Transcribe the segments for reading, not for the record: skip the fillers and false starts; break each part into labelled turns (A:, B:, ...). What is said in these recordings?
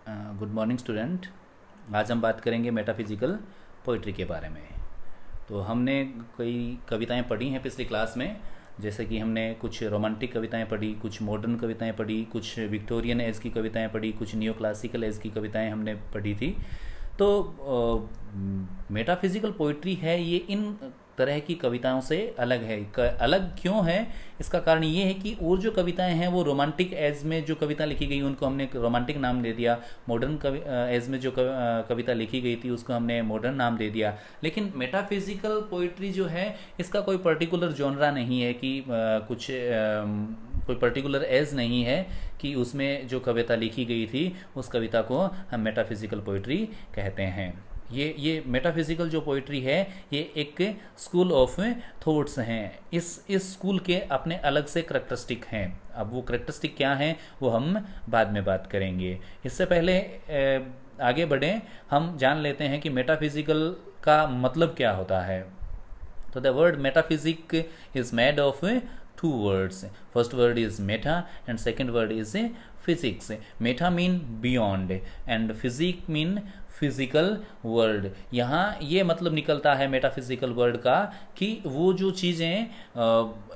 A: Good morning student. आज हम बात करेंगे मेटाफिजिकल पोइट्री के बारे में। तो हमने कई कविताएं पढ़ी हैं पिछली क्लास में, जैसे कि हमने कुछ रोमांटिक कविताएं पढ़ी, कुछ मॉडर्न कविताएं पढ़ी, कुछ विक्टोरियन एज की कविताएं पढ़ी, कुछ नियो क्लासिकल एज की कविताएं हमने पढ़ी थी। तो मेटाफिजिकल पोइट्री है ये इन तरह की कविताओं से अलग है। अलग क्यों है? इसका कारण ये है कि और जो कविताएं हैं वो रोमांटिक एज में जो कविता लिखी गई उनको हमने रोमांटिक नाम दे दिया, मॉडर्न एज में जो कविता लिखी गई थी उसको हमने मॉडर्न नाम दे दिया। लेकिन मेटाफिजिकल पोइट्री जो है इसका कोई पर्टिकुलर जॉनरा नहीं है कि कोई पर्टिकुलर एज नहीं है कि उसमें जो कविता लिखी गई थी उस कविता को हम मेटाफिजिकल पोइट्री कहते हैं। ये मेटाफिजिकल जो पोइट्री है ये एक स्कूल ऑफ थॉट्स हैं। इस स्कूल के अपने अलग से करैक्टरिस्टिक हैं। अब वो करैक्टरिस्टिक क्या हैं वो हम बाद में बात करेंगे। इससे पहले आगे बढ़ें, हम जान लेते हैं कि मेटाफिजिकल का मतलब क्या होता है। तो the word metaphysic is made of two words. First word is meta and second word is physics. Meta mean beyond and physics mean physical world. यहाँ ये मतलब निकलता है मेटाफिजिकल वर्ड का कि वो जो चीज़ें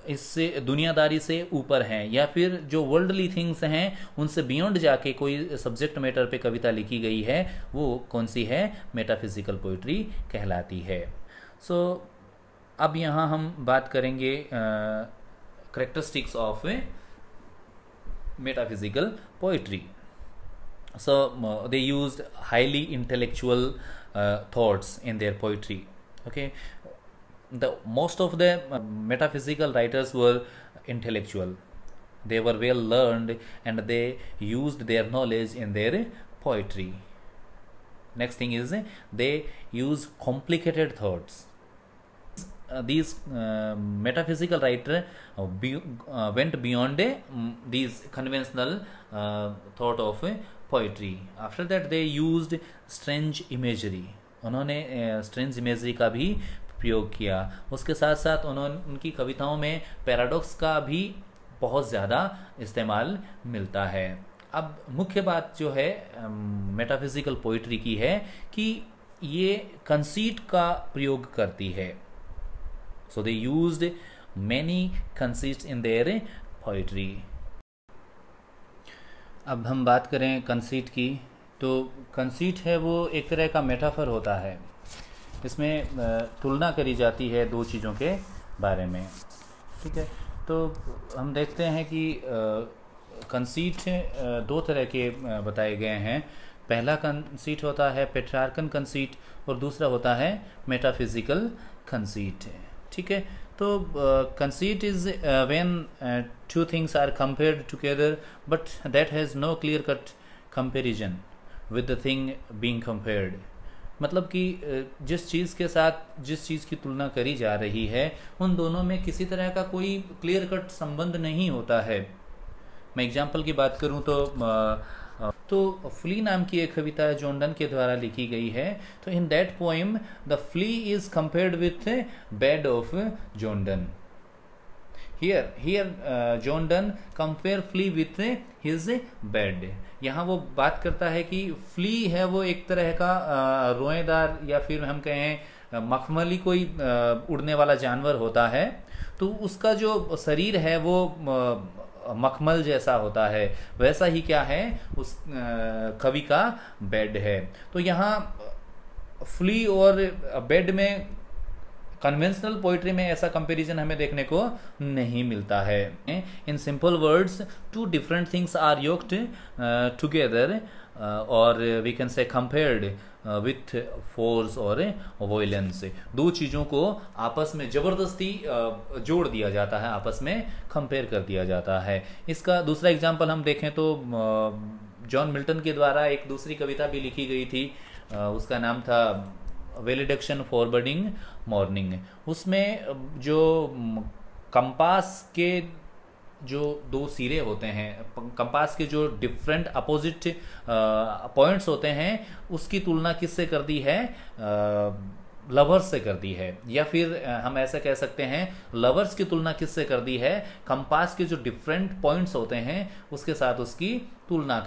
A: इससे दुनियादारी से ऊपर हैं या फिर जो वर्ल्डली थिंग्स हैं उनसे बियॉन्ड जाके कोई सब्जेक्ट मैटर पे कविता लिखी गई है वो कौन सी है? मेटाफिजिकल पोइट्री कहलाती है। सो अब यहाँ हम बात करेंगे characteristics of metaphysical poetry. So they used highly intellectual thoughts in their poetry. Okay, most of the metaphysical writers were intellectual. They were well learned and they used their knowledge in their poetry. Next thing is they use complicated thoughts. These metaphysical writers went beyond these conventional thought of poetry. After that they used strange imagery. उन्होंने strange imagery का भी प्रयोग किया। उसके साथ साथ उनकी कविताओं में पैराडॉक्स का भी बहुत ज़्यादा इस्तेमाल मिलता है। अब मुख्य बात जो है मेटाफिजिकल पोइट्री की है कि ये कंसीट का प्रयोग करती है। So they used many conceits in their poetry. अब हम बात करें कंसीट की, तो कंसीट है वो एक तरह का मेटाफर होता है। इसमें तुलना करी जाती है दो चीज़ों के बारे में। ठीक है, तो हम देखते हैं कि कंसीट दो तरह के बताए गए हैं। पहला कंसीट होता है पेट्रार्कन कंसीट और दूसरा होता है मेटाफिजिकल कंसीट। ठीक है, तो conceit is when two things are compared together but that has no clear cut comparison with the thing being compared. मतलब कि जिस चीज़ के साथ जिस चीज़ की तुलना करी जा रही है उन दोनों में किसी तरह का कोई क्लियर कट संबंध नहीं होता है। मैं एग्जाम्पल की बात करूं तो फ्ली नाम की एक कविता जॉन डन के द्वारा लिखी गई है। तो in that poem the flea is compared with bed of John Donne. Here John Donne compare flea with his bed. यहाँ वो बात करता है कि फ्ली है वो एक तरह का रोएदार या फिर हम कहें मखमली कोई उड़ने वाला जानवर होता है। तो उसका जो शरीर है वो मखमल जैसा होता है, वैसा ही क्या है उस कवि का बेड है। तो यहाँ फ्ली और बेड में कन्वेंशनल पोइट्री में ऐसा कंपैरिजन हमें देखने को नहीं मिलता है। In simple words two different things are yoked together और we can say compared with force और वॉयलेंस। दो चीज़ों को आपस में ज़बरदस्ती जोड़ दिया जाता है, आपस में कंपेयर कर दिया जाता है। इसका दूसरा एग्जांपल हम देखें तो जॉन मिल्टन के द्वारा एक दूसरी कविता भी लिखी गई थी, उसका नाम था वेलिडेक्शन फॉरवर्डिंग मॉर्निंग। उसमें जो कंपास के जो दो सिरे होते हैं, कंपास के जो डिफरेंट अपोजिट पॉइंट्स होते हैं उसकी तुलना किससे कर दी है? लवर्स से कर दी है। या फिर हम ऐसा कह सकते हैं लवर्स की तुलना किससे कर दी है? कंपास के जो डिफरेंट पॉइंट्स होते हैं उसके साथ उसकी तुलना